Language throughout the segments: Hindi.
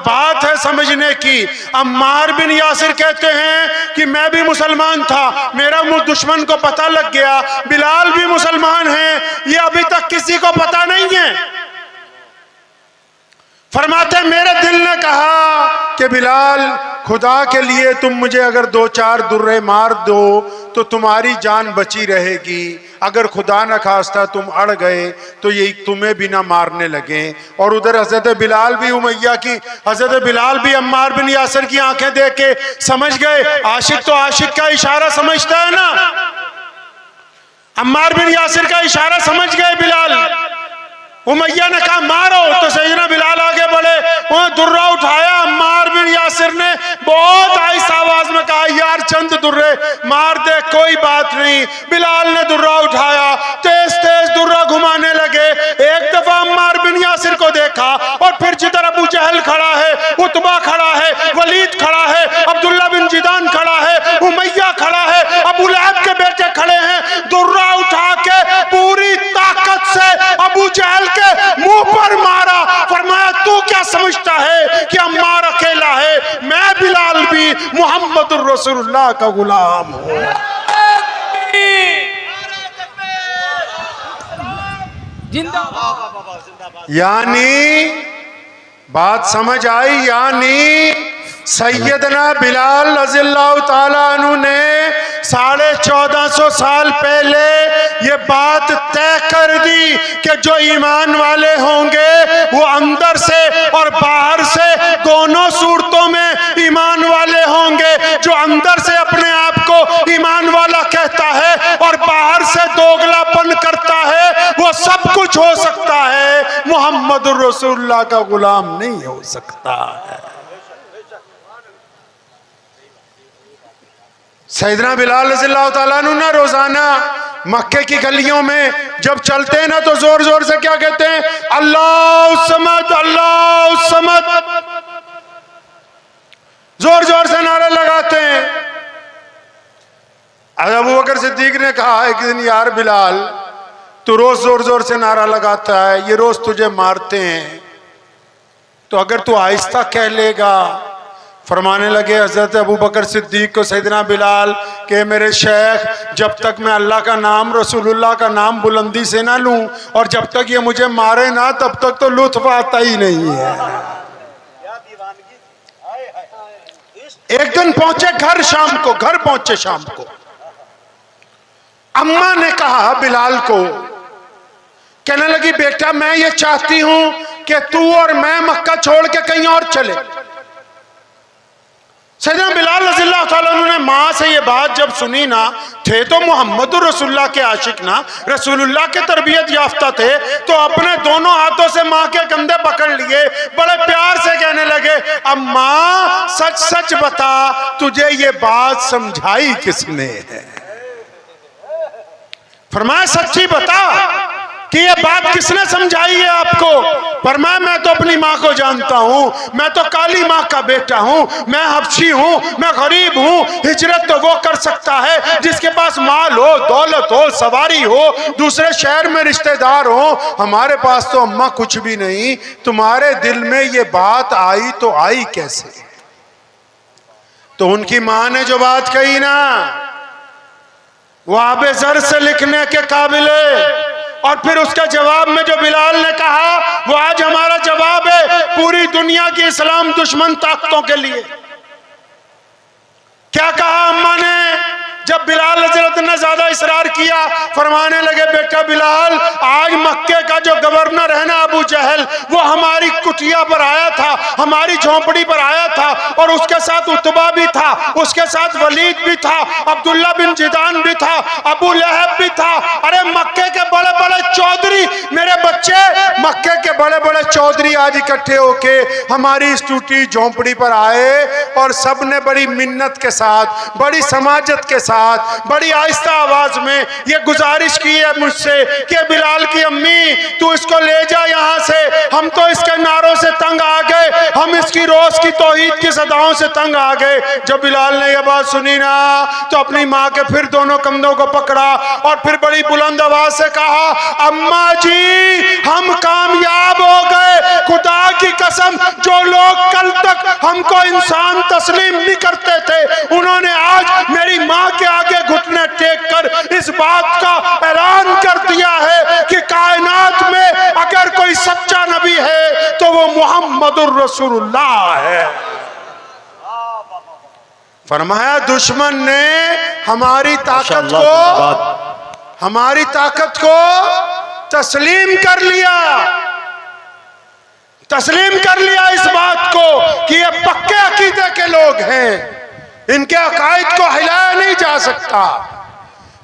बात है समझने की। अम्मार बिन यासिर कहते हैं कि मैं भी मुसलमान था, मेरा दुश्मन को पता लग गया, बिलाल भी मुसलमान है, ये अभी तक किसी को पता नहीं है। फरमाते मेरे दिल ने कहा कि बिलाल, खुदा के लिए तुम मुझे अगर 2-4 दुर्रे मार दो तो तुम्हारी जान बची रहेगी, अगर खुदा न खास्ता तुम अड़ गए तो ये तुम्हें भी ना मारने लगे। और उधर हजरत बिलाल भी उमैया की, हजरत बिलाल भी अम्मार बिन यासिर की आंखें देख के समझ गए। आशिक तो आशिक का इशारा समझता है ना, अम्मार बिन यासिर का इशारा समझ गए बिलाल। उमैया ने कहा मारो, तो सैयदना बिलाल आगे बढ़े, वो दुर्रा उठाया। अम्मार बिन यासिर ने बहुत आहिस्ता आवाज में कहा यार चंद दुर्रे मार दे, कोई बात नहीं। बिलाल ने दुर्रा उठाया, तेज तेज दुर्रा घुमाने लगे। एक दफा अम्मार बिन यासिर को देखा और फिर जिधर अबू जहल खड़ा है, उतबा खड़ा है, वलीद खड़ा है, अब्दुल्ला बिन जिदान खड़ा है, उमैया खड़ा है, अबू लहब के बेटे खड़े हैं। दुर्रा उठा के पूरी ताकत से अबू जहल के मुंह पर मारा। फरमाया तू क्या समझता है कि अम्मार अकेला है, मैं बिलाल भी मुहम्मदुर रसूलुल्लाह का गुलाम हूं। यानी बात समझ आई, यानी सैयदना बिलाल रज़ियल्लाहु ताला अन्हु ने 1450 साल पहले ये बात तय कर दी कि जो ईमान वाले होंगे वो अंदर से और बाहर से दोनों सूरतों में ईमान वाले होंगे। जो अंदर से अपने आप को ईमान वाला कहता है और बाहर से दोगलापन करता है, वो सब कुछ हो सकता है, मुहम्मदुर रसूलुल्लाह का गुलाम नहीं हो सकता है। सैयदना बिलाल रज़ियल्लाहु ताला अन्हु ना रोजाना मक्के की गलियों में जब चलते हैं ना तो जोर जोर से क्या कहते हैं, अल्लाह समद, अल्लाह समद, जोर जोर से नारे लगाते हैं। अबू बकर सिद्दीक ने कहा एक दिन यार बिलाल, तू रोज जोर जोर से नारा लगाता है, ये रोज तुझे मारते हैं, तो अगर तू आहिस्ता कह लेगा। फरमाने लगे हजरत अबू बकर सिद्दीक को सैयदना बिलाल के मेरे शेख, जब तक मैं अल्लाह का नाम रसूलुल्लाह का नाम बुलंदी से ना लूं और जब तक ये मुझे मारे ना तब तक तो लुत्फ आता ही नहीं है। एक दिन पहुंचे घर, शाम को घर पहुंचे, शाम को अम्मा ने कहा बिलाल को, कहने लगी बेटा मैं ये चाहती हूं कि तू और मैं मक्का छोड़ के कहीं और चले। सैयदना बिलाल रज़ियल्लाहु ताला अन्हु ने माँ से ये बात जब सुनी ना, थे तो मुहम्मदुर रसूलुल्लाह के आशिक ना, रसूलुल्लाह के तरबियत याफ्ता थे, तो अपने दोनों हाथों से माँ के कंधे पकड़ लिए, बड़े प्यार से कहने लगे अम्मा सच सच बता तुझे ये बात समझाई किसने है। फरमाया सच्ची बता कि ये बात किसने समझाई है आपको। फरमाया मैं तो अपनी माँ को जानता हूँ, मैं तो काली माँ का बेटा हूँ, मैं हबशी हूँ, मैं गरीब हूँ। हिजरत तो वो कर सकता है जिसके पास माल हो, दौलत हो, सवारी हो, दूसरे शहर में रिश्तेदार हो, हमारे पास तो अम्मा कुछ भी नहीं। तुम्हारे दिल में ये बात आई तो आई कैसे। तो उनकी माँ ने जो बात कही ना वो आबे ज़र से लिखने के काबिल है। और फिर उसका जवाब में जो बिलाल ने कहा वो आज हमारा जवाब है पूरी दुनिया की इस्लाम दुश्मन ताकतों के लिए। क्या कहा अम्मा ने जब बिलाल हजरत ने ज्यादा इसरार किया, फरमाने लगे बेटा बिलाल, आज मक्के का जो गवर्नर है ना अबू जहल, वो हमारी कुटिया पर आया था, हमारी झोंपड़ी पर आया था, और उसके साथ उतबा भी था, उसके साथ वलीद भी था, अब्दुल्ला बिन जिदान भी था, अबू लहब भी था। अरे मक्के के बड़े बड़े चौधरी, मेरे बच्चे, मक्के के बड़े बड़े चौधरी आज इकट्ठे होके हमारी इस टूटी झोंपड़ी पर आए और सब ने बड़ी मिन्नत के साथ, बड़ी समाजत के साथ, बड़ी आहिस्ता आवाज में ये गुजारिश की है मुझसे कि बिलाल की अम्मी तू इसको ले जा यहाँ से, हम तो इसके नारों से तंग आ गए, हम इसकी रोज की तौहीद की सदाओं से तंग आ गए। जब बिलाल ने यह बात सुनी ना तो अपनी माँ के फिर दोनों कंधों को पकड़ा और फिर बड़ी बुलंद आवाज से कहा अम्मा जी हम कामयाब हो गए, खुदा की कसम, जो लोग कल तक हमको इंसान तस्लीम नहीं करते थे, उन्होंने आज मेरी माँ के आगे घुटने टेक कर इस बात का ऐलान कर दिया है कि कायनात में अगर कोई सच्चा नबी है तो वो मुहम्मदुर रसूलुल्लाह है। फरमाया दुश्मन ने हमारी ताकत को तस्लीम कर लिया इस बात को कि ये पक्के अकीदे के लोग हैं, इनके अकायद को हिलाया नहीं जा सकता।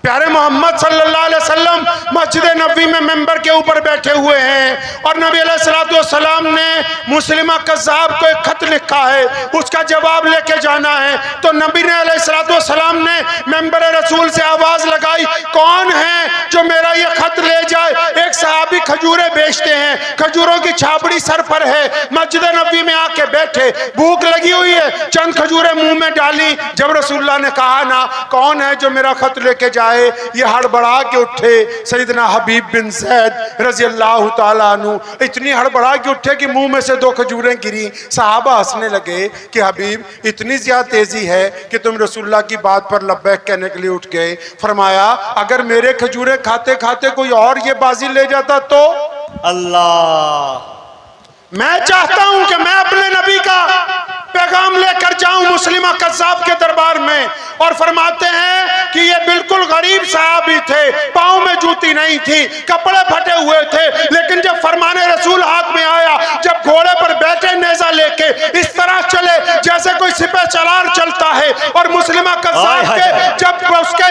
प्यारे मोहम्मद सल्लल्लाहु अलैहि वसल्लम मस्जिद नबी में मेंबर के ऊपर बैठे हुए हैं और नबी अलैहिस्सलातु वस्सलाम ने मुस्लिमा कज़्ज़ाब को एक खत लिखा है, उसका जवाब लेके जाना है। तो नबी ने अलैहिस्सलातु वस्सलाम ने मेंबर रसूल से आवाज लगाई, कौन है जो मेरा ये खत ले जाए? एक सहाबी खजूरें बेचते हैं, खजूरों की छाबड़ी सर पर है, मस्जिद नबी में आके बैठे, भूख लगी हुई है, चंद खजूरें मुंह में डाली। जब रसूलुल्लाह ने कहा ना कौन है जो मेरा खत लेके जाए, ये हड़बड़ा के उठे। सैयदना हबीब बिन ज़ैद रज़ी अल्लाह ताला अन्हु इतनी हड़बड़ा के उठे कि मुंह में से 2 खजूरें गिरी। सहाबा हंसने लगे कि हबीब इतनी ज्यादा तेजी है कि तुम रसूलुल्लाह की बात पर लब्बैक कहने के लिए उठ गए। फरमाया अगर मेरे खजूरें खाते खाते कोई और ये बाजी ले जाता तो? अल्लाह, मैं चाहता हूं कि मैं अपने नबी का पैगाम लेकर जाऊं मुस्लिमा कज़्ज़ाब के दरबार में। और फरमाते हैं कि ये बिल्कुल गरीब सहाबी थे, पांव में जूती नहीं थी, कपड़े फटे हुए थे, लेकिन जब फरमाने रसूल हाथ में आया, जब घोड़े पर बैठे नेजा लेके इस तरह चले जैसे कोई सिपह सलार चलता है। और मुस्लिमा कज़्ज़ाब के जब उसके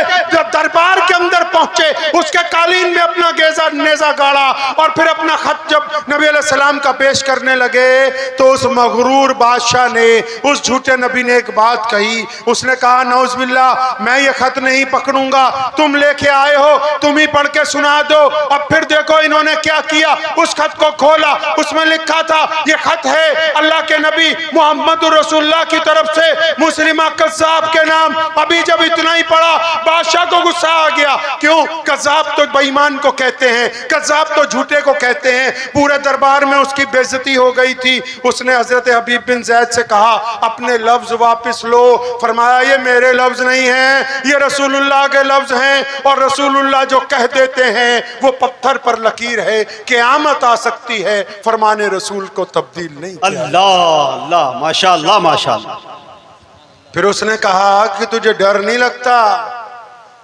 दरबार के अंदर पहुंचे, उसके कालीन में अपना नेजा गाड़ा और फिर अपना खत जब नबी अलैहि सलाम का पेश करने लगे तो उस मगरूर बादशाह ने, उस झूठे नबी ने एक बात कही। उसने कहा नौज़बिल्लाह मैं ये खत नहीं पकड़ूंगा, तुम लेके आए हो, तुम ही पढ़ के सुना दो। अब फिर देखो इन्होंने क्या किया, उस खत को खोला, उसमें लिखा था ये खत है अल्लाह के नबी मोहम्मद रसूलुल्लाह की तरफ से मुस्लिमा कज़्ज़ाब के नाम। अभी जब इतना ही पढ़ा बादशाह को गुस्सा आ गया। क्यों? कज़्ज़ाब तो बेईमान को कहते हैं, कज़्ज़ाब तो झूठे को कहते हैं। पूरे दरबार में उसकी बेइज्जती हो गई थी। उसने हजरत हबीब बिन ज़ैद से कहा अपने लफ्ज वापस लो। फरमाया ये मेरे लफ्ज नहीं हैं, ये रसूलुल्लाह के लफ्ज हैं, और रसूलुल्लाह जो कह देते हैं वो पत्थर पर लकीर है, क़यामत आ सकती है, फरमाने रसूल को तब्दील नहीं। अल्लाह अल्लाह, माशाअल्लाह माशाअल्लाह। फिर उसने कहा कि तुझे डर नहीं लगता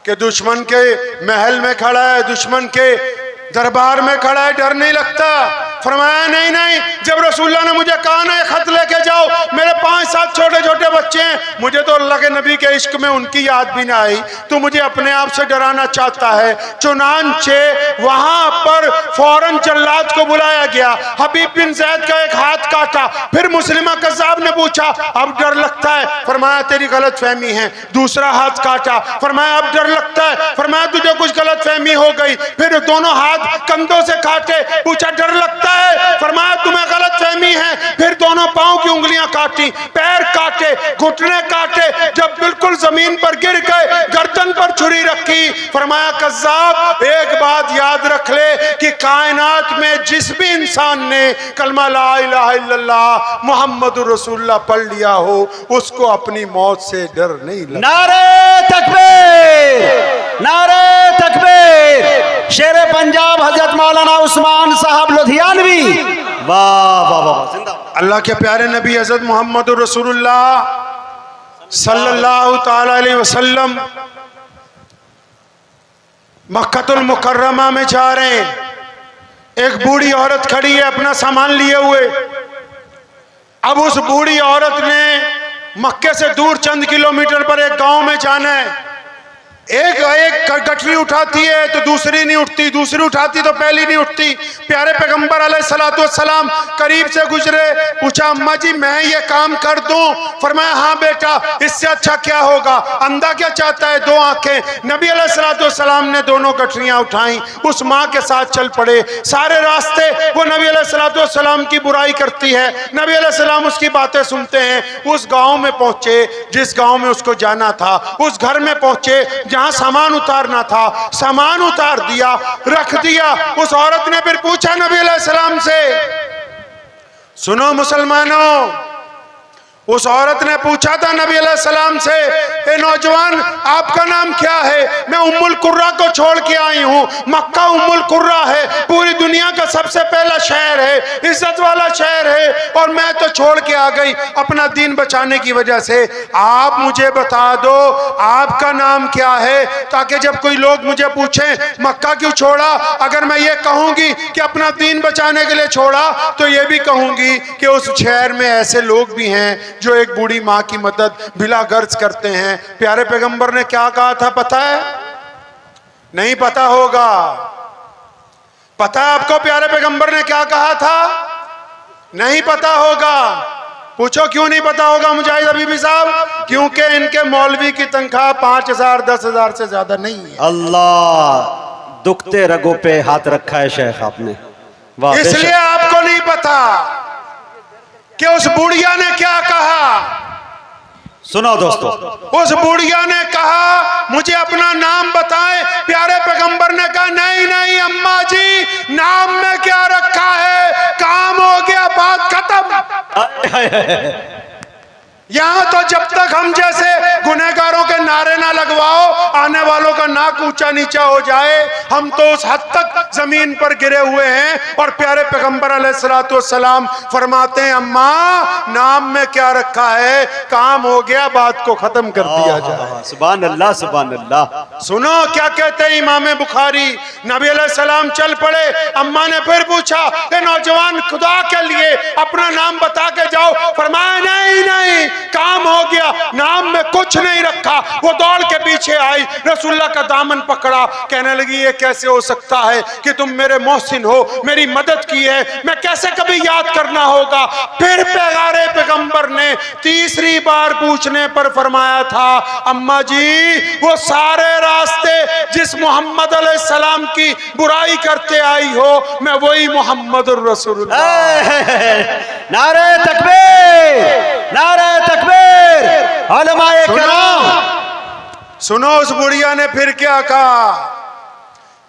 कि दुश्मन के महल में खड़ा है, दुश्मन के दरबार में खड़ा है, डर नहीं लगता? फरमाया नहीं नहीं, जब रसूलुल्लाह ने मुझे कहा ना खत लेके जाओ, मेरे 5-7 छोटे छोटे बच्चे हैं, मुझे तो अल्लाह के नबी के इश्क में उनकी याद भी ना आई, तो मुझे अपने आप से डराना चाहता है। चुनांचे वहां पर फौरन जल्लाद को बुलाया गया। हबीब बिन ज़ैद का एक हाथ काटा। फिर मुस्लिमा कज़्ज़ाब ने पूछा अब डर लगता है? फरमाया तेरी गलत फहमी है। दूसरा हाथ काटा। फरमाया अब डर लगता है? फरमाया तुझे कुछ गलत फहमी हो गई। फिर दोनों हाथ कंधों से काटे, पूछा डर लगता है? फरमाया तुम्हें गलत फहमी है। फिर दोनों पांव की उंगलियां काटी, पैर काटे, घुटने काटे, जब बिल्कुल जमीन पर गिर गए गर्दन पर छुरी रखी। फरमाया कज़्ज़ाब एक बात याद रख ले कि कायनात में जिस भी इंसान ने कलमा ला इलाहा इल्लल्लाह मुहम्मदुर रसूलुल्लाह पढ़ लिया हो उसको अपनी मौत से डर नहीं लगता। नारे तकबीर, नारे तकबीर। शेर पंजाब हजरत मौलाना उस्मान साहब लुधियानवी, वाह वाह वाह, जिंदाबाद। अल्लाह के प्यारे नबी हजरत मोहम्मद रसूलुल्लाह सल्लल्लाहु ताला अलैहि वसल्लम मक्कातुल मुकर्रमा में जा रहे हैं। एक बूढ़ी औरत खड़ी है अपना सामान लिए हुए। अब उस बूढ़ी औरत ने मक्के से दूर चंद किलोमीटर पर एक गांव में जाना है। एक गठरी उठाती है तो दूसरी नहीं उठती, दूसरी उठाती तो पहली नहीं उठती। प्यारे पैगंबर अलैहिस्सलातु वस्सलाम करीब से गुजरे, पूछा अम्मा जी मैं ये काम कर दूं? फरमाया हाँ बेटा, इससे अच्छा क्या होगा? अंधा क्या चाहता है? 2 आंखें। नबी अलैहिस्सलातु वस्सलाम ने दोनों गठरियां उठाई, उस माँ के साथ चल पड़े। सारे रास्ते वो नबी अलैहिस्सलातु वस्सलाम की बुराई करती है, नबी अलैहिस्सलाम उसकी बातें सुनते हैं। उस गांव में पहुंचे जिस गांव में उसको जाना था, उस घर में पहुंचे जहां सामान उतारना था, सामान उतार दिया, रख दिया। उस औरत ने फिर पूछा नबी अलैहिस्सलाम से, सुनो मुसलमानों, उस औरत ने पूछा था नबी अलैहिस्सलाम से, ए नौजवान आपका नाम क्या है? मैं उम्मुल कुर्रा को छोड़ के आई हूँ। मक्का उम्मुल कुर्रा है, पूरी दुनिया का सबसे पहला शहर है, इज्जत वाला शहर है, और मैं तो छोड़ के आ गई अपना दीन बचाने की वजह से। आप मुझे बता दो आपका नाम क्या है, ताकि जब कोई लोग मुझे पूछें मक्का क्यों छोड़ा, अगर मैं ये कहूँगी कि अपना दीन बचाने के लिए छोड़ा, तो ये भी कहूँगी कि उस शहर में ऐसे लोग भी हैं जो एक बूढ़ी माँ की मदद बिला गर्ज करते हैं। प्यारे पैगंबर ने क्या कहा था पता है? नहीं पता होगा। पता है आपको प्यारे पैगंबर ने क्या कहा था? नहीं पता होगा। पूछो क्यों नहीं पता होगा मुजाहिद हबीबी साहब? क्योंकि इनके मौलवी की तनख्वाह 5,000 10,000 से ज्यादा नहीं है। अल्लाह, दुखते रगों पे हाथ रखा है शेख आपने, वाह। इसलिए आपको नहीं पता कि उस बुढ़िया ने क्या कहा। सुनो दोस्तों, उस बुढ़िया ने कहा मुझे अपना नाम बताएं। प्यारे पैगंबर ने कहा नहीं नहीं अम्मा जी, नाम में क्या रखा है, काम हो गया, बात खत्म। यहाँ तो जब तक हम जैसे गुनहगारों के नारे ना लगवाओ, आने वालों का नाक ऊंचा नीचा हो जाए, हम तो उस हद तक जमीन पर गिरे हुए हैं। और प्यारे पैगंबर अलैहिस्सलाम फरमाते हैं अम्मा, नाम में क्या रखा है, काम हो गया, बात को खत्म कर दिया जाए। सुभान अल्लाह, सुभान अल्लाह। सुनो क्या कहते हैं इमाम बुखारी। नबी अलैहिस्सलाम चल पड़े, अम्मा ने फिर पूछा कि नौजवान खुदा के लिए अपना नाम बता के जाओ। फरमाया नहीं नहीं, काम हो गया, नाम में कुछ नहीं रखा। वो दौड़ के पीछे आई, रसूलुल्लाह का दामन पकड़ा, कहने लगी ये कैसे हो सकता है कि तुम मेरे मोहसिन हो, मेरी मदद की है, मैं कैसे कभी याद करना होगा। फिर प्यारे पैगंबर ने तीसरी बार पूछने पर फरमाया था अम्मा जी, वो सारे रास्ते जिस मोहम्मद अलैहिस्सलाम की बुराई करते आई हो, मैं वही मोहम्मद रसूलुल्लाह। नारे तकबीर, नारे तकबीर, उलमाए किराम। सुनो उस बुढ़िया ने फिर क्या कहा।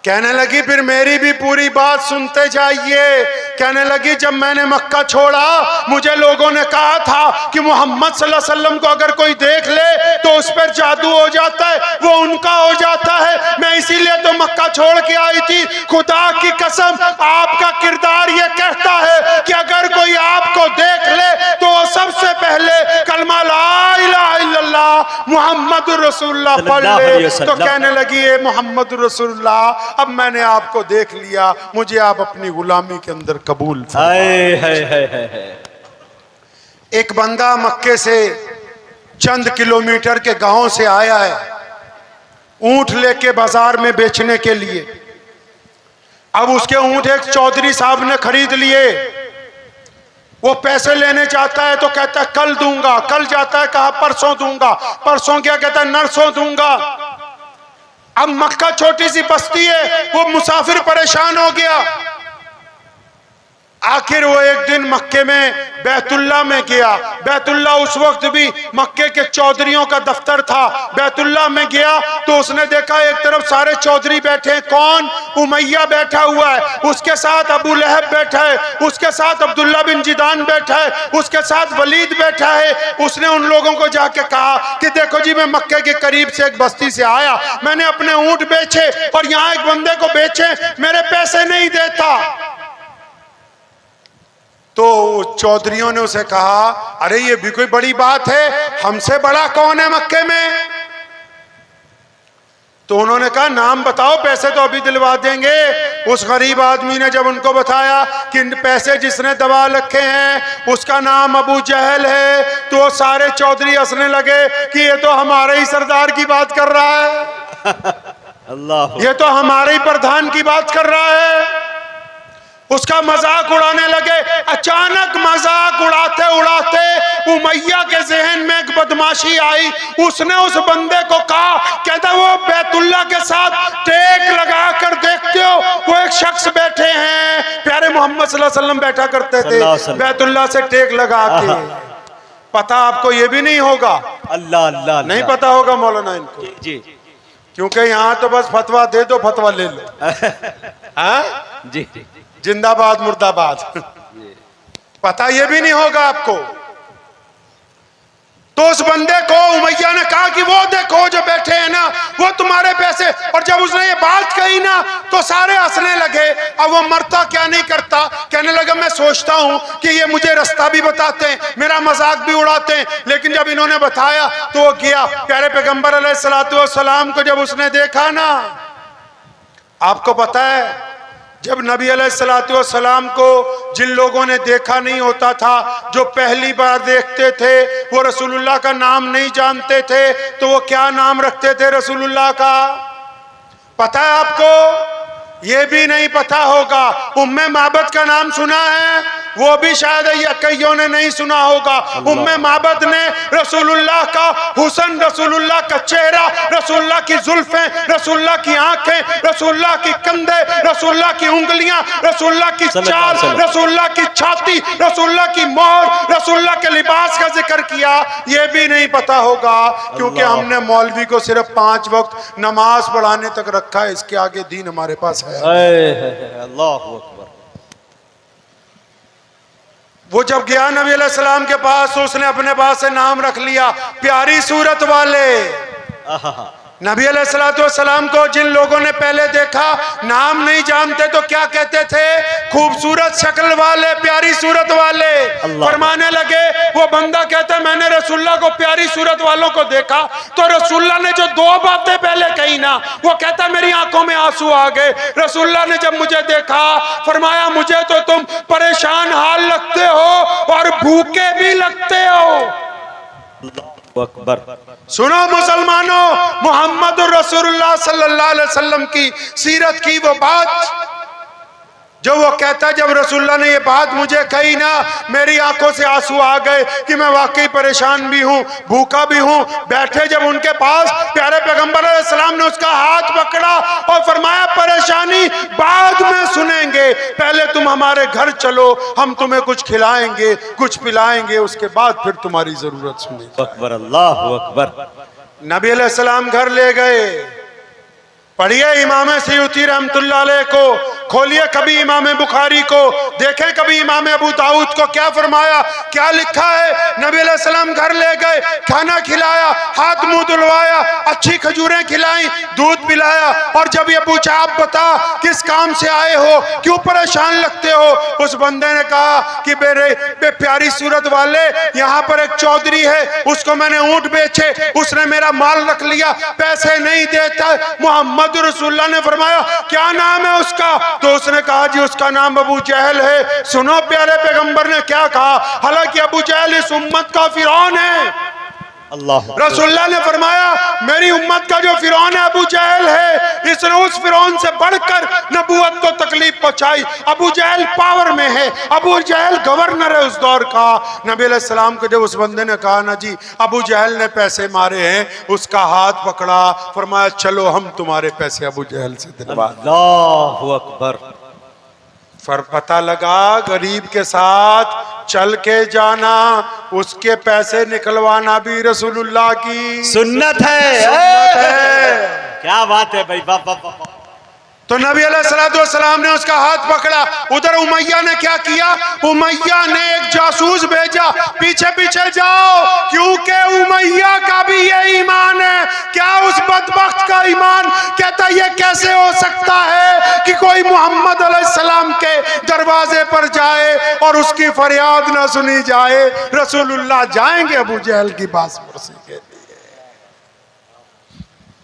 कहने लगी फिर मेरी भी पूरी बात सुनते जाइए। कहने लगी जब मैंने मक्का छोड़ा, मुझे लोगों ने कहा था कि मोहम्मद सल्लल्लाहु अलैहि वसल्लम को अगर कोई देख ले तो उस पर जादू हो जाता है, वो उनका हो जाता है। मैं इसीलिए तो मक्का छोड़ के आई थी। खुदा की कसम, आपका किरदार ये कहता है कि अगर कोई आपको देख ले तो वो सबसे पहले कलमा ला इलाहा इल्लल्लाह मुहम्मदुर रसूलुल्लाह पढ़ ले। तो कहने लगी ये मोहम्मद रसूलुल्लाह, अब मैंने आपको देख लिया, मुझे आप अपनी गुलामी के अंदर कबूल। एक बंदा मक्के से चंद किलोमीटर के गांव से आया है ऊंट लेके बाजार में बेचने के लिए। अब उसके ऊंट एक चौधरी साहब ने खरीद लिए। वो पैसे लेने जाता है तो कहता है कल दूंगा, कल जाता है कहा परसों दूंगा, परसों क्या कहता है नरसों दूंगा। अब मक्का छोटी सी बस्ती है, वो मुसाफिर परेशान हो गया। आखिर वो एक दिन मक्के में बैतुल्ला में गया। बैतुल्ला उस वक्त भी मक्के के चौधरियों का दफ्तर था। बैतुल्ला में गया तो उसने देखा एक तरफ सारे चौधरी बैठे हैं। कौन? उमैया बैठा हुआ है, उसके साथ अबू लहब बैठा है, उसके साथ अब्दुल्ला बिन जिदान बैठा है, उसके साथ वलीद बैठा है। उसने उन लोगों को जाके कहा कि देखो जी, मैं मक्के के करीब से एक बस्ती से आया, मैंने अपने ऊंट बेचे और यहाँ एक बंदे को बेचे, मेरे पैसे नहीं देता। तो चौधरियों ने उसे कहा अरे ये भी कोई बड़ी बात है, हमसे बड़ा कौन है मक्के में? तो उन्होंने कहा नाम बताओ, पैसे तो अभी दिलवा देंगे। उस गरीब आदमी ने जब उनको बताया कि पैसे जिसने दबा रखे हैं उसका नाम अबू जहल है, तो सारे चौधरी हंसने लगे कि ये तो हमारे ही सरदार की बात कर रहा है, अल्लाह, ये तो हमारे ही प्रधान की बात कर रहा है। उसका मजाक उड़ाने लगे। अचानक मजाक उड़ाते उड़ाते उमैया के जहन में एक बदमाशी आई। उसने उस बंदे को कहा, कहता वो बैतुल्ला के साथ टेक लगा कर देखते हो, वो एक शख्स बैठे हैं, प्यारे मोहम्मद सल्लल्लाहु अलैहि वसल्लम बैठा करते थे बैतुल्ला से टेक लगा के। पता आपको ये भी नहीं होगा, अल्लाह अल्लाह, नहीं पता होगा मौलाना इनको जी, क्योंकि यहाँ तो बस फतवा दे दो, फतवा ले लो। हाँ जी, जिंदाबाद मुर्दाबाद। पता ये भी नहीं होगा आपको। तो उस बंदे को उमैया ने कहा कि वो देखो जो बैठे हैं ना, वो तुम्हारे पैसे। और जब उसने ये बात कही ना तो सारे हंसने लगे। अब वो मरता क्या नहीं करता, कहने लगा मैं सोचता हूं कि ये मुझे रास्ता भी बताते हैं, मेरा मजाक भी उड़ाते हैं, लेकिन जब इन्होंने बताया तो वो गया। प्यारे पैगंबर अलैहिस्सलाम को जब उसने देखा ना, आपको पता है जब नबी अलैहिस्सलाम को जिन लोगों ने देखा नहीं होता था, जो पहली बार देखते थे, वो रसूलुल्लाह का नाम नहीं जानते थे, तो वो क्या नाम रखते थे रसूलुल्लाह का? पता है आपको? ये भी नहीं पता होगा। उम्मे माबद का नाम सुना है? वो भी शायद कईयों ने नहीं सुना होगा। उम्मे माबद ने रसूलुल्लाह का हुस्न, रसूलुल्लाह का चेहरा, रसूलुल्लाह की जुल्फें, रसूलुल्लाह की आंखें, रसूलुल्लाह की कंधे, रसूलुल्लाह की उंगलियां, रसूलुल्लाह की चाल, रसूलुल्लाह की छाती, रसूलुल्लाह की मोहर, रसूलुल्लाह के लिबास का जिक्र किया। ये भी नहीं पता होगा, क्योंकि हमने मौलवी को सिर्फ 5 वक्त नमाज पढ़ाने तक रखा है। इसके आगे दीन हमारे पास है। अल्लाहु अकबर। वो जब गया नबी अलैहि सलाम के पास, तो उसने अपने पास से नाम रख लिया प्यारी सूरत वाले। नबी अलैहिस्सलाम को जिन लोगों ने पहले देखा नाम नहीं जानते तो क्या कहते थे? खूबसूरत शक्ल वाले, प्यारी सूरत वाले। फरमाने लगे, वो बंदा कहता है मैंने रसूलुल्लाह को प्यारी सूरत वालों को देखा, तो रसूलुल्लाह ने जो 2 बातें पहले कही ना, वो कहता मेरी आंखों में आंसू आ गए। रसूलुल्लाह ने जब मुझे देखा, फरमाया मुझे तो तुम परेशान हाल लगते हो और भूखे भी लगते हो। अकबर। सुनो मुसलमानों, मोहम्मद रसूलुल्लाह सल्लल्लाहु अलैहि वसल्लम की सीरत की वो बात जो वो कहता है, जब रसूलुल्लाह ने ये बात मुझे कही ना, मेरी आंखों से आंसू आ गए कि मैं वाकई परेशान भी हूँ, भूखा भी हूँ। बैठे जब उनके पास, प्यारे पैगंबर अलैहिस्सलाम ने उसका हाथ पकड़ा और फरमाया परेशानी बाद में सुनेंगे, पहले तुम हमारे घर चलो, हम तुम्हें कुछ खिलाएंगे, कुछ पिलाएंगे, उसके बाद फिर तुम्हारी जरूरत सुनेंगे। अकबर, अल्लाहु अकबर। नबी अलैहिस्सलाम घर ले गए। पढ़िए इमाम सयूती रहमतुल्लाह अलैह को, खोलिए कभी इमाम बुखारी को, देखें कभी इमाम अबू दाऊद को, क्या फरमाया, क्या लिखा है। नबी अलैहिस्सलाम घर ले गए, खाना खिलाया, हाथ मुंह धुलवाया, अच्छी खजूरें खिलाई, दूध पिलाया। और जब ये पूछा आप बता किस काम से आए हो, क्यों परेशान लगते हो, उस बंदे ने कहा कि मेरे प्यारी सूरत वाले, यहाँ पर एक चौधरी है, उसको मैंने ऊंट बेचे, उसने मेरा माल रख लिया, पैसे नहीं देता। मोहम्मद रसूलुल्लाह ने फरमाया क्या नाम है उसका, तो उसने कहा जी उसका नाम अबू जहल है। सुनो प्यारे पैगंबर ने क्या कहा, हालांकि अबू जहल इस उम्मत का फिरौन है। रसूलुल्लाह ने फरमाया मेरी उम्मत का जो फिरौन है अबू जहल है, इसने उस फिरौन से बढ़कर नबूवत को तकलीफ पहुंचाई। अबू जहल पावर में है, अबू जहल गवर्नर है उस दौर का। नबी अलैहि सलाम को जब उस बंदे ने कहा ना जी अबू जहल ने पैसे मारे हैं, उसका हाथ पकड़ा, फरमाया चलो हम तुम्हारे पैसे अबू जहल से दिलवा। अल्लाहु अकबर। फिर पता लगा गरीब के साथ चल के जाना, उसके पैसे निकलवाना भी रसूलुल्लाह की सुन्नत है। क्या बात है भाई, बाप बाप बाप। तो नबी अलैहिस्सलाम ने उसका हाथ पकड़ा। उधर उमैया ने क्या किया, उमैया ने एक जासूस भेजा, पीछे पीछे जाओ, क्योंकि उमैया का भी ये ईमान है। क्या उस बदबख्त का ईमान, कहता ये कैसे हो सकता है कि कोई मोहम्मद अलैहिस्सलाम के दरवाजे पर जाए और उसकी फरियाद ना सुनी जाए। रसूलुल्लाह जाएंगे अबू जहल की बासपुरसी के लिए।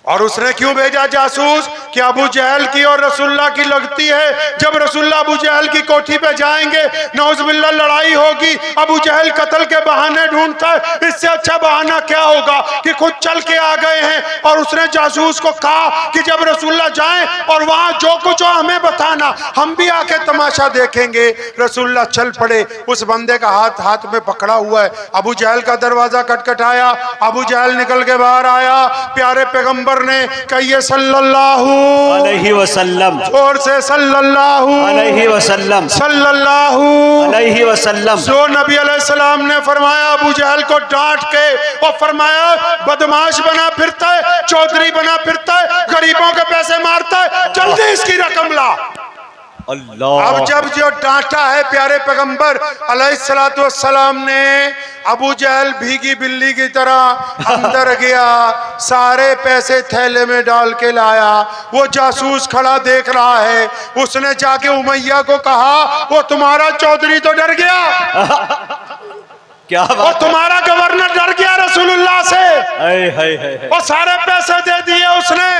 और उसने क्यों भेजा जासूस कि अबू जहल की और रसूलुल्लाह की लगती है। जब रसूलुल्लाह अबू जहल की कोठी पे जाएंगे, नौजुबिल्लाह लड़ाई होगी, अबू जहल कत्ल के बहाने ढूंढता है, इससे अच्छा बहाना क्या होगा कि खुद चल के आ गए हैं। और उसने जासूस को कहा कि जब रसूलुल्लाह जाएं और वहां जो कुछ हो हमें बताना, हम भी आके तमाशा देखेंगे। रसूलुल्लाह चल पड़े, उस बंदे का हाथ हाथ में पकड़ा हुआ है। अबू जहल का दरवाजा खटखटाया, अबू जहल निकल के बाहर आया। प्यारे पैगंबर ने कहिए सल्लल्लाहु अलैहि वसल्लम, जोर से सल्लल्लाहु अलैहि वसल्लम, सल्लल्लाहु अलैहि वसल्लम। जो नबी अलैहिस्सलाम ने फरमाया अबू जहल को डांट के, और फरमाया बदमाश बना फिरता है, चौधरी बना फिरता है, गरीबों के पैसे मारता है, जल्दी इसकी रकम ला। अल्लाह। अब जब जो डांटा है प्यारे पैगंबर अलैहिस्सलातु वस्सलाम ने, अबू जहल भीगी बिल्ली की तरह अंदर गया, सारे पैसे थैले में डाल के लाया। वो जासूस खड़ा देख रहा है। उसने जाके उमैया को कहा, वो तुम्हारा चौधरी तो डर गया, क्या वो बात है? तुम्हारा गवर्नर डर गया रसूलुल्लाह से। हाय हाय हाय। वो सारे पैसे दे दिए उसने।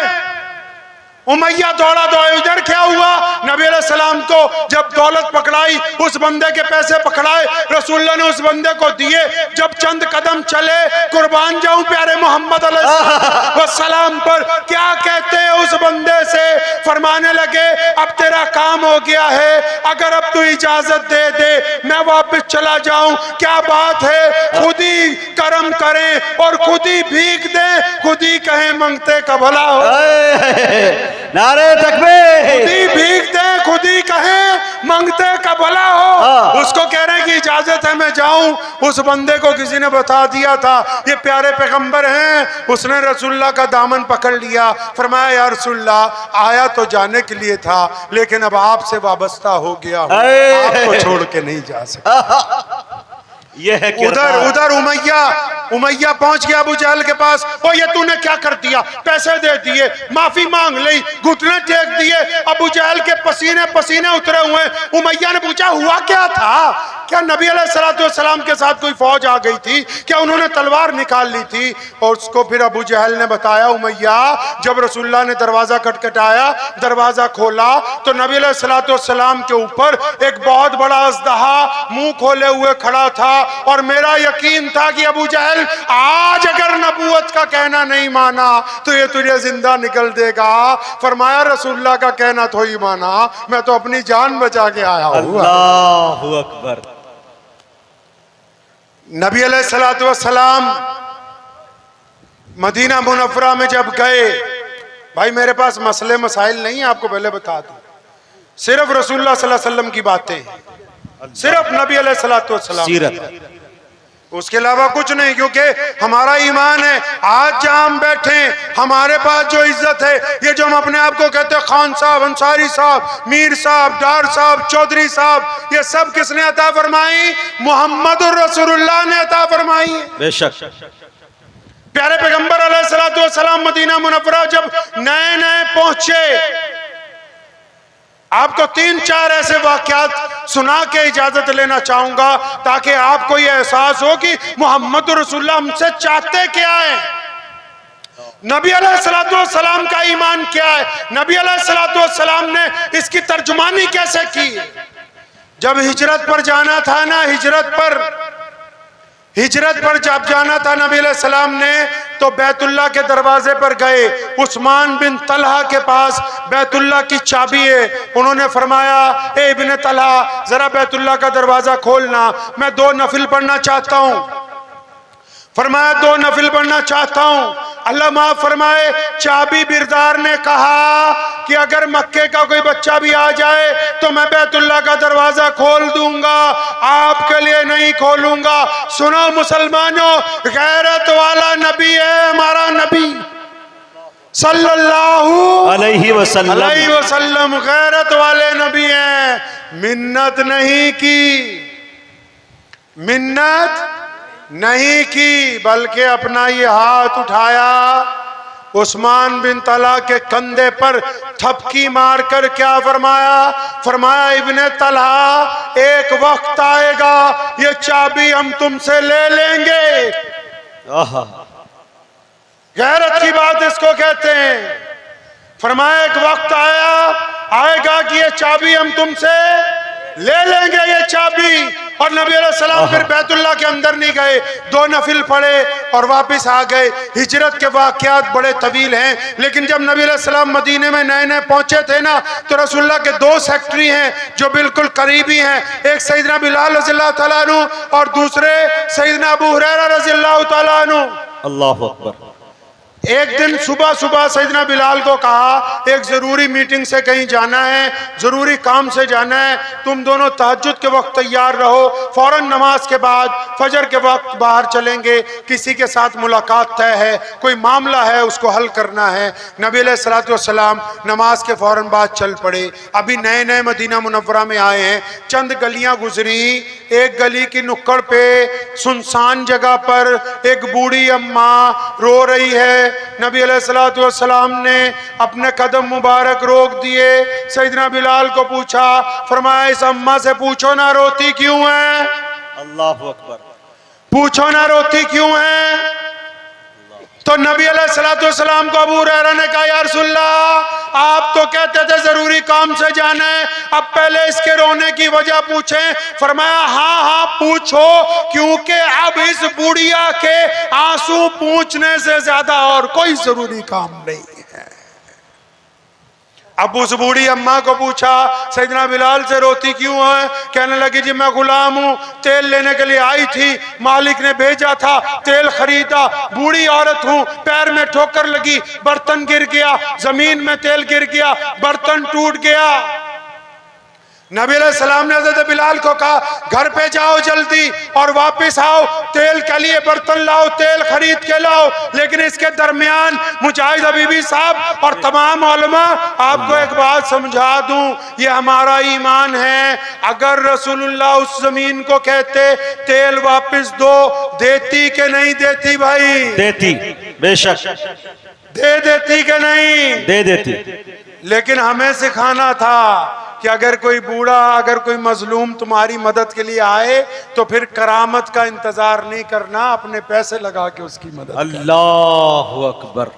उमैया दौड़ा दौड़ा, इधर क्या हुआ? नबी अलैहिस्सलाम को जब दौलत पकड़ाई, उस बंदे के पैसे पकड़ाए, रसूलुल्लाह ने उस बंदे को दिए। जब चंद कदम चले, कुर्बान जाऊं प्यारे मोहम्मद अलैहिस्सलाम पर, क्या कहते हैं उस बंदे से? फरमाने लगे, अब तेरा काम हो गया है, अगर अब तू इजाजत दे दे मैं वापस चला जाऊं। क्या बात है, खुद ही कर्म करें और खुद ही भीख दें, खुद ही कहें मंगते का भला हो। नारे तकबीर। खुद ही भीख दे, खुद ही कहें मंगते का भला हो। उसको कह रहे हैं कि इजाजत है मैं जाऊं। उस बंदे को किसी ने बता दिया था ये प्यारे पैगंबर हैं। उसने रसूलुल्लाह का दामन पकड़ लिया। फरमाया, या रसूलुल्लाह, आया तो जाने के लिए था, लेकिन अब आपसे वाबस्ता हो गया हूं, आपको छोड़ के नहीं जा सकता। ये है उधर उमैया पहुंच गया अबू जहल के पास। ओ ये तूने क्या कर दिया? पैसे दे दिए, माफी मांग ली, घुटने टेक दिए। अबू जहल के पसीने पसीने उतरे हुए। उमैया ने पूछा, हुआ क्या था? क्या नबी अलैहिस्सलाम के साथ कोई फौज आ गई थी? क्या उन्होंने तलवार निकाल ली थी? और उसको फिर अबू जहल ने बताया, उमैया, जब रसूलुल्लाह ने दरवाजा खटखटाया, दरवाजा खोला तो नबी अलैहिस्सलाम के ऊपर एक बहुत बड़ा अज़दहा मुंह खोले हुए खड़ा था। और मेरा यकीन था कि अबू जहल आज अगर नबूवत का कहना नहीं माना तो ये तुझे जिंदा निकल देगा। फरमाया, रसूलुल्लाह का कहना तो ही माना, मैं तो अपनी जान बचा के आया हूं। अल्लाहु अकबर। नबी अलैहिस्सलाम मदीना मुनव्वरा में जब गए, भाई मेरे पास मसले मसाइल नहीं है, आपको पहले बता दूं, सिर्फ रसूलुल्लाह सल्लल्लाहु अलैहि वसल्लम की बातें, सिर्फ नबी अलैहिस्सलाम, सीरत, उसके अलावा कुछ नहीं। क्योंकि हमारा ईमान है, आज जहां हम बैठे हमारे पास जो इज्जत है, ये जो हम अपने आप को कहते हैं खान साहब, अंसारी साहब, मीर साहब, डार साहब, चौधरी साहब, ये सब किसने अता फरमाई? मुहम्मदुर रसूलुल्लाह ने अता फरमाई। बेशक। प्यारे पैगंबर अलैहिस्सलाम मदीना मुनव्वरा जब नए नए पहुंचे, आपको 3-4 ऐसे वाकयात सुना के इजाजत लेना चाहूंगा ताकि आपको यह एहसास हो कि मोहम्मद रसूलुल्लाह हमसे चाहते क्या है, नबी अलैहिस्सलाम का ईमान क्या है, नबी अलैहिस्सलाम ने इसकी तर्जुमानी कैसे की। जब हिजरत पर जाना था ना, हिजरत पर जब जाना था नबी अलैहिस्सलाम ने, तो बैतुल्लाह के दरवाजे पर गए। उस्मान बिन तलहा के पास बैतुल्लाह की चाबी है। उन्होंने फरमाया, ए इब्ने तलहा, जरा बैतुल्लाह का दरवाजा खोलना, मैं 2 नफिल पढ़ना चाहता हूँ। फरमाया, 2 नफिल पढ़ना चाहता हूँ। अल्लाह माफ फरमाए, चाबी बिरदार ने कहा कि अगर मक्के का कोई बच्चा भी आ जाए तो मैं बैतुल्लाह का दरवाजा खोल दूंगा, आपके लिए नहीं खोलूंगा। सुनो मुसलमानों, गैरत वाला नबी है हमारा नबी सल्लल्लाहु अलैहि वसल्लम, गैरत वाले नबी हैं। मिन्नत नहीं की, बल्कि अपना ये हाथ उठाया, उस्मान बिन तलहा के कंधे पर थपकी मारकर क्या फरमाया, इब्ने तलहा, एक वक्त आएगा ये चाबी हम तुमसे ले लेंगे। गैरत की बात इसको कहते हैं। फरमाया, एक वक्त आएगा कि ये चाबी हम तुमसे ले लेंगे, ये चाबी। और नबी अलैहिस्सलाम फिर बैतुल्लाह के अंदर नहीं गए, 2 नफिल पढ़े और वापस आ गए। हिजरत के वाक़यात बड़े तवील हैं, लेकिन जब नबी अलैहिस्सलाम मदीने में नए नए पहुंचे थे ना, तो रसूलुल्लाह के 2 सेक्रेटरी हैं जो बिल्कुल करीबी हैं। एक सैयदना बिलाल रज़ियल्लाहु तआला अन्हु और दूसरे सैयदना अबू हुरैरा रज़ियल्लाहु तआला अन्हु। अल्लाहु अकबर। एक दिन सुबह सुबह सैयदना बिलाल को कहा, एक जरूरी मीटिंग से कहीं जाना है, जरूरी काम से जाना है, तुम दोनों तहज्जुद के वक्त तैयार रहो, फौरन नमाज के बाद फजर के वक्त बाहर चलेंगे, किसी के साथ मुलाकात तय है, कोई मामला है उसको हल करना है। नबी अलैहिस्सलातु वस्सलाम नमाज के फौरन बाद चल पड़े। अभी नए नए मदीना मुनव्वरा में आए हैं, चंद गलियां गुजरी, एक गली की नुक्कड़ पे सुनसान जगह पर एक बूढ़ी अम्मा रो रही है। नबी अलैहिस्सलातु वस्सलाम ने अपने कदम मुबारक रोक दिए, सैयदना बिलाल को पूछा, फरमाया इस अम्मा से पूछो ना रोती क्यों है, अल्लाहु अकबर, पूछो ना रोती क्यों है। तो नबी अलैहिस्सलातु वस्सलाम को अबू हुरैरा ने कहा, या रसूलल्लाह आप तो कहते थे जरूरी काम से जाना है, अब पहले इसके रोने की वजह पूछें। फरमाया हाँ हाँ पूछो, क्योंकि अब इस बुढ़िया के आंसू पूछने से ज्यादा और कोई जरूरी काम नहीं है। अब उस बूढ़ी अम्मा को पूछा, सैयदना बिलाल से रोती क्यों है? कहने लगी जी मैं गुलाम हूँ, तेल लेने के लिए आई थी, मालिक ने भेजा था, तेल खरीदा, बूढ़ी औरत हूँ, पैर में ठोकर लगी, बर्तन गिर गया, जमीन में तेल गिर गया, बर्तन टूट गया। नबी अलैहिस्सलाम ने हज़रत बिलाल को कहा घर पे जाओ जल्दी और वापस आओ, तेल के लिए बर्तन लाओ, तेल खरीद के लाओ। लेकिन इसके दरमियान मुजाहिद हबीबी साहब और तमाम उलमा आपको एक बात समझा दूं, ये हमारा ईमान है। अगर रसूलुल्लाह उस जमीन को कहते तेल वापस दो, देती के नहीं देती भाई? देती, बेशक दे देती के नहीं? दे देती। लेकिन हमें सिखाना था कि अगर कोई बूढ़ा, अगर कोई मजलूम तुम्हारी मदद के लिए आए तो फिर करामत का इंतजार नहीं करना, अपने पैसे लगा के उसकी मदद। अल्लाहु अकबर।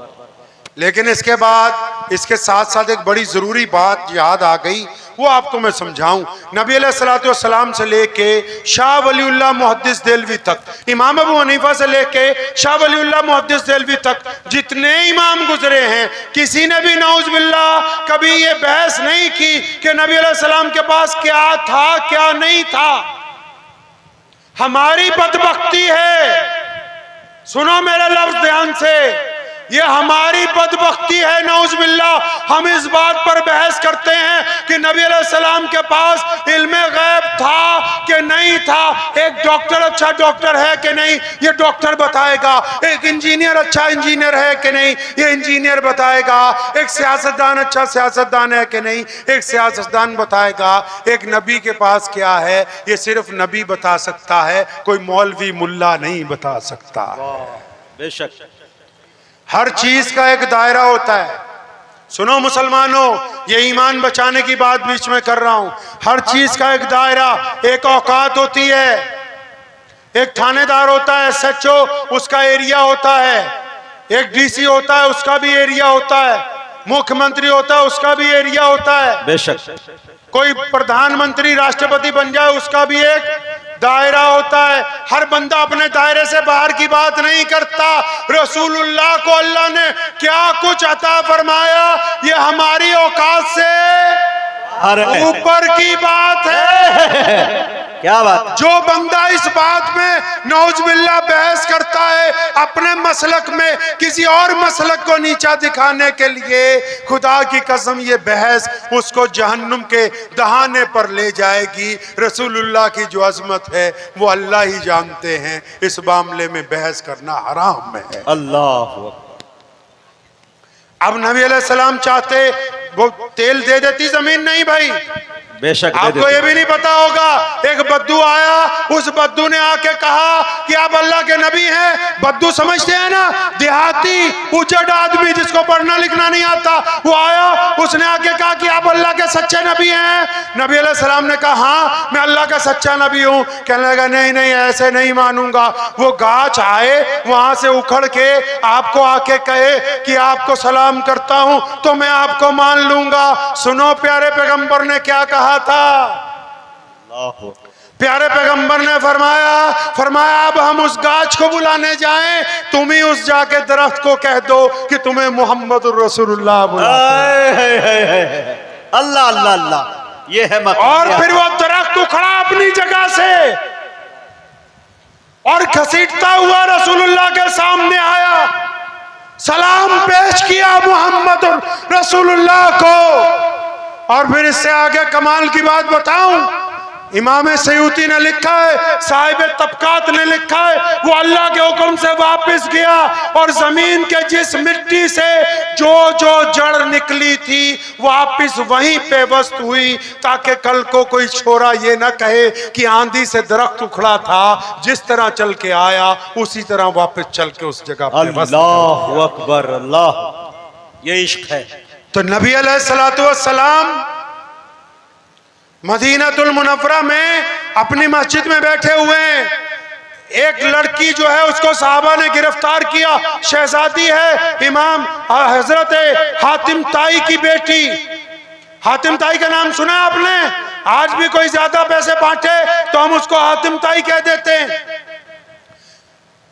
लेकिन इसके बाद इसके साथ साथ एक बड़ी जरूरी बात याद आ गई, वो आपको मैं समझाऊं। नबी अलैहिस्सलातु वस्सलाम से लेके शाह वलीउल्लाह मुहद्दिस देलवी तक, इमाम अबू हनीफा से लेके शाह वलीउल्लाह मुहद्दिस देलवी तक जितने इमाम गुजरे हैं, किसी ने भी नऊज़ बिल्लाह कभी ये बहस नहीं की कि नबी अलैहिस्सलाम के पास क्या था क्या नहीं था। हमारी बदबख्ती है, सुनो मेरे लफ्ज ध्यान से, ये हमारी बदबख्ती है नऊज़ बिल्लाह। हम इस बात पर बहस करते हैं कि नबी अलैहिस्सलाम के पास इल्मे गैब था कि नहीं था। एक डॉक्टर अच्छा डॉक्टर है कि नहीं, ये डॉक्टर बताएगा। एक इंजीनियर अच्छा इंजीनियर है कि नहीं, ये इंजीनियर बताएगा। एक सियासतदान अच्छा सियासतदान है कि नहीं, एक सियासतदान बताएगा। एक नबी के पास क्या है, ये सिर्फ नबी बता सकता है, कोई मौलवी मुल्ला नहीं बता सकता। बेशक हर चीज का एक दायरा होता है। सुनो मुसलमानों, ये ईमान बचाने की बात बीच में कर रहा हूं। हर चीज का एक दायरा, एक औकात होती है। एक थानेदार होता है, SHO, उसका एरिया होता है। एक DC होता है, उसका भी एरिया होता है। मुख्यमंत्री होता है, उसका भी एरिया होता है। बेशक कोई प्रधानमंत्री राष्ट्रपति बन जाए, उसका भी एक दायरा होता है। हर बंदा अपने दायरे से बाहर की बात नहीं करता। रसूलुल्लाह को अल्लाह ने क्या कुछ अता फरमाया, ये हमारी औकात से ऊपर की बात है। क्या बात। जो बंदा इस बात में नऊज़ बिल्लाह बहस करता है अपने मसलक में किसी और मसलक को नीचा दिखाने के लिए, खुदा की कसम ये बहस उसको जहन्नुम के दहाने पर ले जाएगी। रसूलुल्लाह की जो अजमत है वो अल्लाह ही जानते हैं, इस मामले में बहस करना हराम है। अल्लाह। अब नबी अलैहिस्सलाम चाहते वो तेल दे देती, जमीन नहीं भाई। बेशक आपको ये भी नहीं पता होगा, एक बद्दू आया, उस बद्दू ने आके कहा कि आप अल्लाह के नबी हैं। बद्दू समझते हैं ना, देहाती उजड़ आदमी जिसको पढ़ना लिखना नहीं आता, वो आया, उसने आके कहा कि आप अल्लाह के सच्चे नबी हैं। नबी अलैहिस्सलाम ने कहा हाँ मैं अल्लाह का सच्चा नबी हूँ। कहने लगा नहीं नहीं ऐसे नहीं मानूंगा। वो गाछ आए, वहां से उखड़ के आपको आके कहे कि आपको सलाम करता हूँ तो मैं आपको मान लूंगा। सुनो प्यारे पैगंबर ने क्या कहा था। प्यारे पैगंबर ने फरमाया अब हम उस गाछ को बुलाने जाएं, तुम ही उस जाके दरख्त को कह दो कि तुम्हें मोहम्मद रसूलुल्लाह बुलाते हैं। अल्लाह अल्लाह अल्लाह, ये है मक़सद। और फिर वो दरख्त उखड़ा अपनी जगह से और घसीटता हुआ रसूलुल्लाह के सामने आया। सलाम पेश किया मोहम्मद रसूलुल्लाह को। और फिर इससे आगे कमाल की बात बताऊं, इमाम सयूती ने लिखा है, साहिब तबकात ने लिखा है, वो अल्लाह के हुक्म से वापस गया और जमीन के जिस मिट्टी से जो जो जड़ निकली थी वापस वहीं पे वस्त हुई, ताकि कल को कोई छोरा ये ना कहे कि आंधी से दरख्त उखड़ा था, जिस तरह चल के आया उसी तरह वापस चल के उस जगह पे वस्त। अल्लाह अकबर, अल्लाह, ये इश्क है। तो नबी अलैहिस्सलातु वस्सलाम मदीनातुल मुनव्वरा में अपनी मस्जिद में बैठे हुए हैं। एक लड़की जो है उसको सहाबा ने गिरफ्तार किया, शहजादी है, इमाम हजरत हातिम ताई की बेटी। हातिम ताई का नाम सुना आपने? आज भी कोई ज्यादा पैसे बांटे तो हम उसको हातिम ताई कह देते हैं।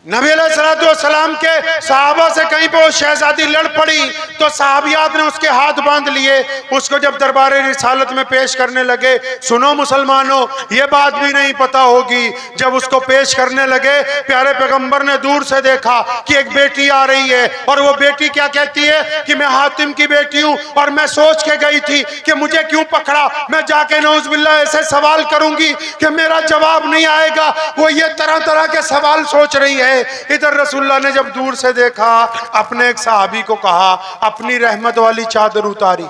नबी अलैहिस्सलाम के सहाबा से कहीं पे वो शहजादी लड़ पड़ी तो सहाबियात ने उसके हाथ बांध लिए, उसको जब दरबारे रिसालत में पेश करने लगे, सुनो मुसलमानों, ये बात भी नहीं पता होगी, जब उसको पेश करने लगे प्यारे पैगंबर ने दूर से देखा कि एक बेटी आ रही है और वो बेटी क्या कहती है कि मैं हातिम की बेटी हूँ और मैं सोच के गई थी कि मुझे क्यों पकड़ा, मैं जाके नौजुबिल्लाह ऐसे सवाल करूंगी कि मेरा जवाब नहीं आएगा। वो ये तरह तरह के सवाल सोच रही है। इधर रसूलुल्लाह ने जब दूर से देखा, अपने एक सहाबी को कहा, अपनी रहमत वाली चादर उतारी।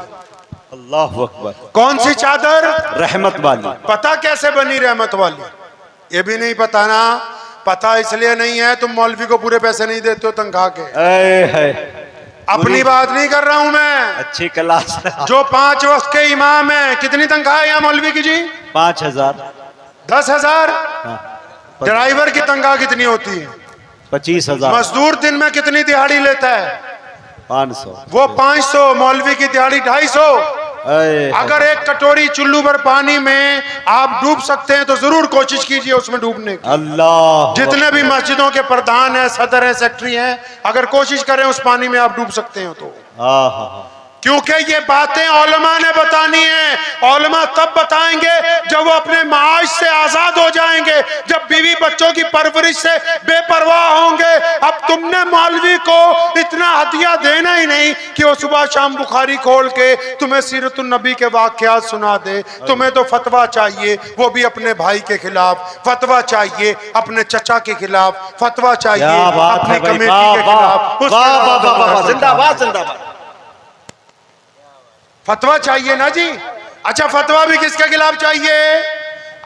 अल्लाह अकबर। कौन सी चादर? रहमत वाली। पता कैसे बनी रहमत वाली? ये भी नहीं पता ना? पता इसलिए नहीं है तुम मौलवी को पूरे पैसे नहीं देते हो तनख्वाह के। है अपनी बात नहीं कर रहा हूं मैं, अच्छी क्लास। जो 5 वक्त के इमाम है, कितनी तनख्वाह है यहाँ मौलवी की जी? 5000। 10,000। ड्राइवर की तनख्वाह कितनी होती है? 25,000। मजदूर दिन में कितनी दिहाड़ी लेता है? 500। वो 500। मौलवी की दिहाड़ी 250। अगर एक कटोरी चुल्लू भर पानी में आप डूब सकते हैं तो जरूर कोशिश कीजिए उसमें डूबने की। अल्लाह। जितने भी मस्जिदों के प्रधान हैं, सदर हैं, सेक्रेटरी हैं, अगर कोशिश करें उस पानी में आप डूब सकते हैं तो। क्योंकि ये बातें औलमा ने बतानी है। औलमा तब बताएंगे जब वो अपने माश से आजाद हो जाएंगे, जब बीवी बच्चों की परवरिश से बेपरवाह होंगे। अब तुमने मौलवी को इतना हदिया देना ही नहीं कि वो सुबह शाम बुखारी खोल के तुम्हें सीरतुन नबी के वाकयात सुना दे। तुम्हें तो फतवा चाहिए, वो भी अपने भाई के खिलाफ फतवा चाहिए, अपने चचा के खिलाफ फतवा चाहिए, अपनी कमेटी के खिलाफ जिंदाबाद जिंदाबाद फतवा चाहिए ना जी। अच्छा, फतवा भी किसके खिलाफ चाहिए?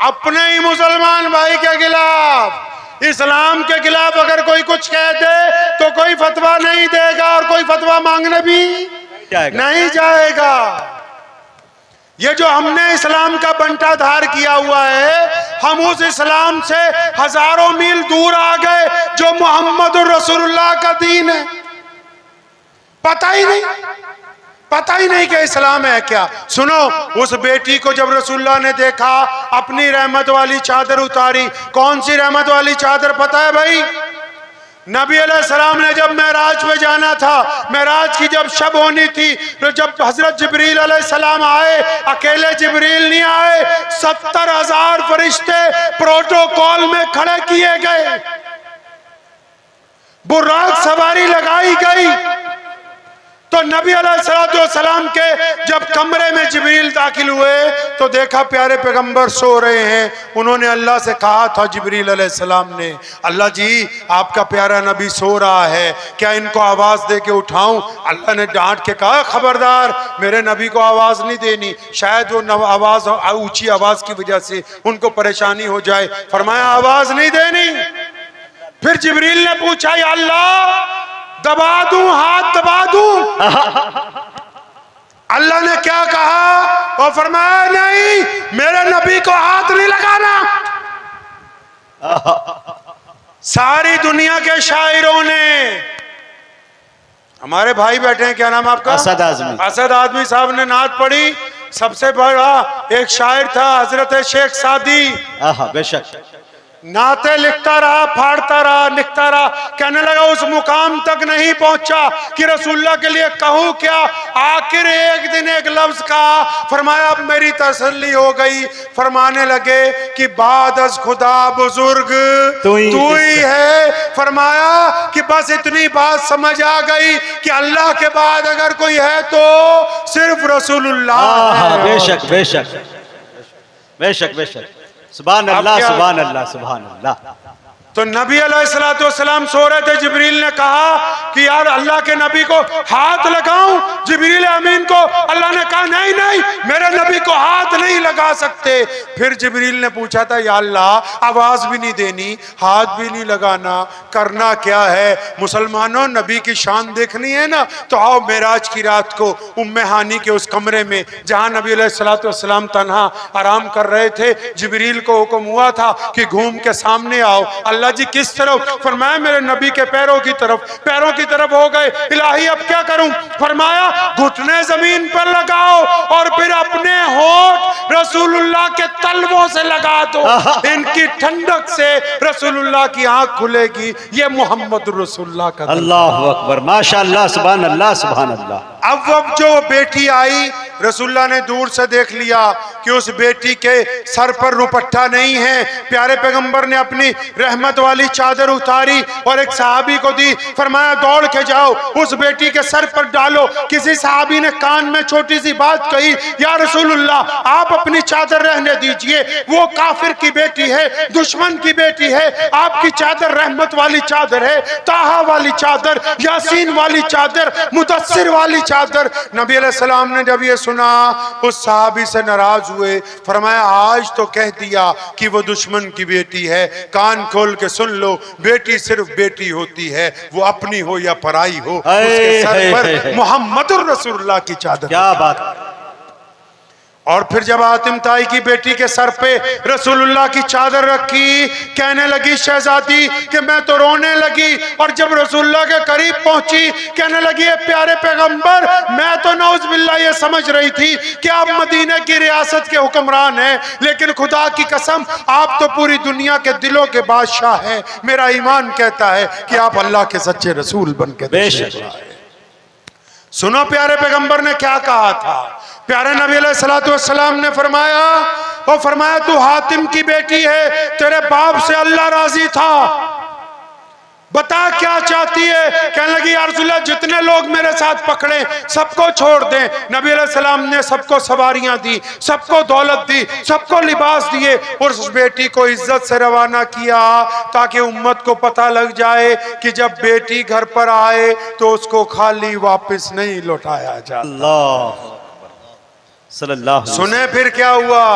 अपने ही मुसलमान भाई के खिलाफ। इस्लाम के खिलाफ अगर कोई कुछ कह दे तो कोई फतवा नहीं देगा और कोई फतवा मांगने भी नहीं जाएगा। ये जो हमने इस्लाम का बंटाधार किया हुआ है, हम उस इस्लाम से हजारों मील दूर आ गए जो मोहम्मद रसूलुल्लाह का दीन है। पता ही नहीं कि इस्लाम है क्या। सुनो, उस बेटी को जब रसूलुल्लाह ने देखा, अपनी रहमत वाली चादर उतारी। कौन सी रहमत वाली चादर पता है भाई? नबी अलैहिस्सलाम ने जब मेराज पे जाना था, मेराज की जब शब होनी थी, तो जब हजरत जिब्रील अलैहिस्सलाम आए, अकेले जिब्रील नहीं आए, 70,000 फरिश्ते प्रोटोकॉल में खड़े किए गए, बुर्राक सवारी लगाई गई। तो नबी अलैहिस्सलाम के जब कमरे में जिब्रील दाखिल हुए तो देखा प्यारे पैगंबर सो रहे हैं। उन्होंने अल्लाह से कहा था, जिब्रील अलैहिस्सलाम ने, अल्लाह जी आपका प्यारा नबी सो रहा है, क्या इनको आवाज दे के उठाऊं? अल्लाह ने डांट के कहा, खबरदार, मेरे नबी को आवाज नहीं देनी, शायद वो आवाज ऊंची आवाज की वजह से उनको परेशानी हो जाए। फरमाया आवाज नहीं देनी। फिर जिब्रील ने पूछा, या अल्लाह दबा दूं, हाथ दबा दूं? अल्लाह ने क्या कहा? और फरमाया नहीं, मेरे नबी को हाथ नहीं लगाना। सारी दुनिया के शायरों ने, हमारे भाई बैठे हैं, क्या नाम आपका? असद आजमी। असद आजमी साहब ने नात पढ़ी। सबसे बड़ा एक शायर था हजरत शेख सादी। बेशक। नाते लिखता रहा, फाड़ता रहा, लिखता रहा। कहने लगा उस मुकाम तक नहीं पहुंचा कि रसूलुल्लाह के लिए कहूं क्या। आखिर एक दिन एक लफ्ज कहा, फरमाया अब मेरी तसल्ली हो गई। फरमाने लगे कि बाद अज खुदा बुजुर्ग तू ही है। फरमाया कि बस इतनी बात समझ आ गई कि अल्लाह के बाद अगर कोई है तो सिर्फ रसूलुल्लाह है। बेशक बेशक बेशक बेशक, सुभान अल्लाह सुभान अल्लाह सुभान अल्लाह। तो नबी अलैहिस्सलाम सो रहे थे, जिब्रील ने कहा कि यार अल्लाह के नबी को हाथ लगाऊं। जिब्रील अमीन को अल्लाह ने कहा नहीं नहीं, मेरे नबी को हाथ नहीं लगा सकते। फिर जिब्रील ने पूछा था या अल्लाह आवाज भी नहीं देनी, हाथ भी नहीं लगाना, करना क्या है? मुसलमानों नबी की शान देखनी है ना, तो आओ मेराज की रात को उम्मे हानी के उस कमरे में जहां नबी अलैहिस्सलाम तन्हा आराम कर रहे थे, जिब्रील को हुक्म हुआ था कि घूम के सामने आओ। अल्लाह जी किस तरफ? फरमाया मेरे नबी के पैरों की तरफ। पैरों की तरफ हो गए। इलाही अब क्या करूं? फरमाया घुटने जमीन पर लगाओ और फिर अपने होठ रसूलुल्लाह के तलवों से लगा दो। इनकी ठंडक से रसूलुल्लाह की आंख खुलेगी। ये मोहम्मद रसूलुल्लाह का। अल्लाह अकबर, माशाअल्लाह, सुभान अल्लाह सुभान अल्लाह। अब जो बेटी आई, रसूलुल्लाह ने दूर से देख लिया कि उस बेटी के सर पर रुपट्टा नहीं है। प्यारे पैगंबर ने अपनी रहमत वाली चादर उतारी और एक सहाबी को दी। फरमाया दौड़ के जाओ उस बेटी के सर पर डालो। किसी सहाबी ने कान में छोटी सी बात कही, या रसूलुल्लाह आप अपनी चादर रहने दीजिए, वो काफिर की बेटी है, दुश्मन की बेटी है। आपकी चादर रहमत वाली चादर है, ताहा वाली चादर, यासीन वाली चादर, मुदस्सिर वाली चादर। नबी अलैहिस्सलाम ने जब ये सुना उस सहाबी से नाराज हुए। फरमाया आज तो कह दिया कि वो दुश्मन की बेटी है, कान खोल के सुन लो, बेटी सिर्फ बेटी होती है, वो अपनी हो या पराई हो, उसके सर पर मोहम्मदुर रसूलुल्लाह की चादर। क्या बात। और फिर जब हातिम ताई की बेटी के सर पे रसूलुल्लाह की चादर रखी, कहने लगी शहजादी कि मैं तो रोने लगी। और जब रसूलुल्लाह के करीब पहुंची, कहने लगी प्यारे पैगंबर, मैं तो नौज़ुबिल्लाह ये समझ रही थी कि आप मदीने की रियासत के हुक्मरान हैं, लेकिन खुदा की कसम आप तो पूरी दुनिया के दिलों के बादशाह हैं। मेरा ईमान कहता है कि आप अल्लाह के सच्चे रसूल बन के बेशक। सुनो प्यारे पैगंबर ने क्या कहा था। प्यारे नबी अलैहिस्सलाम ने फरमाया तू हातिम की बेटी है, तेरे बाप से अल्लाह राजी था, बता क्या चाहती है। कहने लगी या रसूलल्लाह जितने लोग मेरे साथ पकड़े सबको छोड़ दें। नबी अलैहिस्सलाम ने सबको सवारियां दी, सबको दौलत दी, सबको लिबास दिए और उस बेटी को इज्जत से रवाना किया ताकि उम्मत को पता लग जाए कि जब बेटी घर पर आए तो उसको खाली वापस नहीं लौटाया जाता। अल्लाह सल्लल्लाहु। सुने फिर क्या हुआ।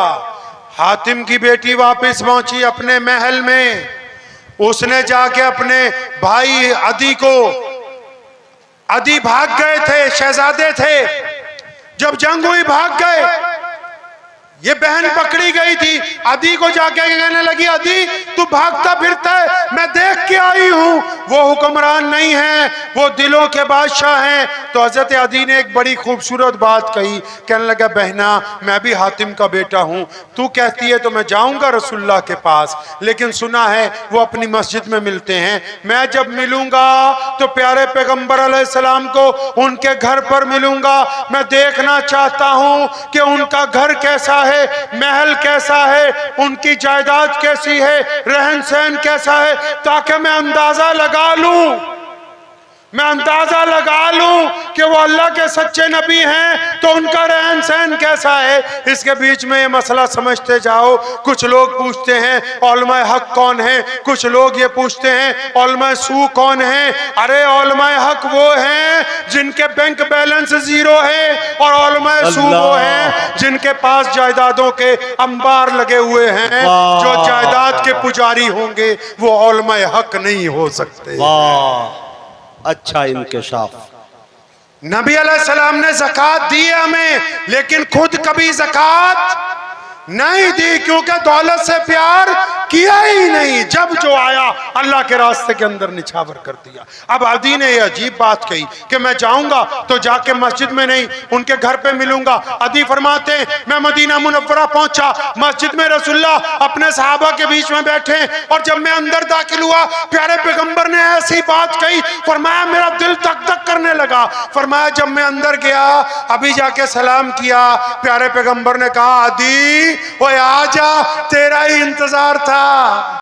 हातिम की बेटी वापस पहुंची अपने महल में। उसने जाके अपने भाई अदी भाग गए थे, शहजादे थे, जब जंग हुई भाग गए। ये बहन पकड़ी गई थी। अदी को जाके कहने लगी अदी तू भागता फिरता है, मैं देख के आई हूं वो हुक्मरान नहीं है, वो दिलों के बादशाह हैं। तो हजरत अदी ने एक बड़ी खूबसूरत बात कही। कहने लगा बहना मैं भी हातिम का बेटा हूं, तू कहती है तो मैं जाऊंगा रसूलुल्लाह के पास, लेकिन सुना है वो अपनी मस्जिद में मिलते हैं। मैं जब मिलूंगा तो प्यारे पैगंबर अलैहिस्सलाम को उनके घर पर मिलूंगा। मैं देखना चाहता हूं कि उनका घर कैसा है, महल कैसा है, उनकी जायदाद कैसी है, रहन सहन कैसा है, ताकि मैं अंदाजा लगा लूं कि वो अल्लाह के सच्चे नबी हैं तो उनका रहन सहन कैसा है। इसके बीच में ये मसला समझते जाओ। कुछ लोग पूछते हैं औलमाए हक कौन है, कुछ लोग ये पूछते हैं औलमाए सू कौन है। अरे औलमाए हक वो हैं जिनके बैंक बैलेंस जीरो है, और औलमाए सू वो हैं जिनके पास जायदादों के अंबार लगे हुए हैं। जो जायदाद के पुजारी होंगे वो औलमाए हक नहीं हो सकते। अच्छा इंकशाफ। नबी अलैहिस्सलाम ने ज़कात दी है हमें, लेकिन खुद कभी ज़कात नहीं दी, क्योंकि दौलत से प्यार किया ही नहीं, जब जो आया अल्लाह के रास्ते के अंदर निछावर कर दिया। अब अदी ने ये अजीब बात कही कि मैं जाऊंगा तो जाके मस्जिद में नहीं उनके घर पे मिलूंगा। अदी फरमाते हैं मैं मदीना मुनव्वरा पहुंचा, मस्जिद में रसूलुल्लाह अपने सहाबा के बीच में बैठे, और जब मैं अंदर दाखिल हुआ प्यारे पैगंबर ने ऐसी बात कही, फरमाया मेरा दिल धक धक करने लगा। फरमाया जब मैं अंदर गया अभी जाके सलाम किया, प्यारे पैगंबर ने कहा अदी ओए आजा, तेरा ही इंतजार था।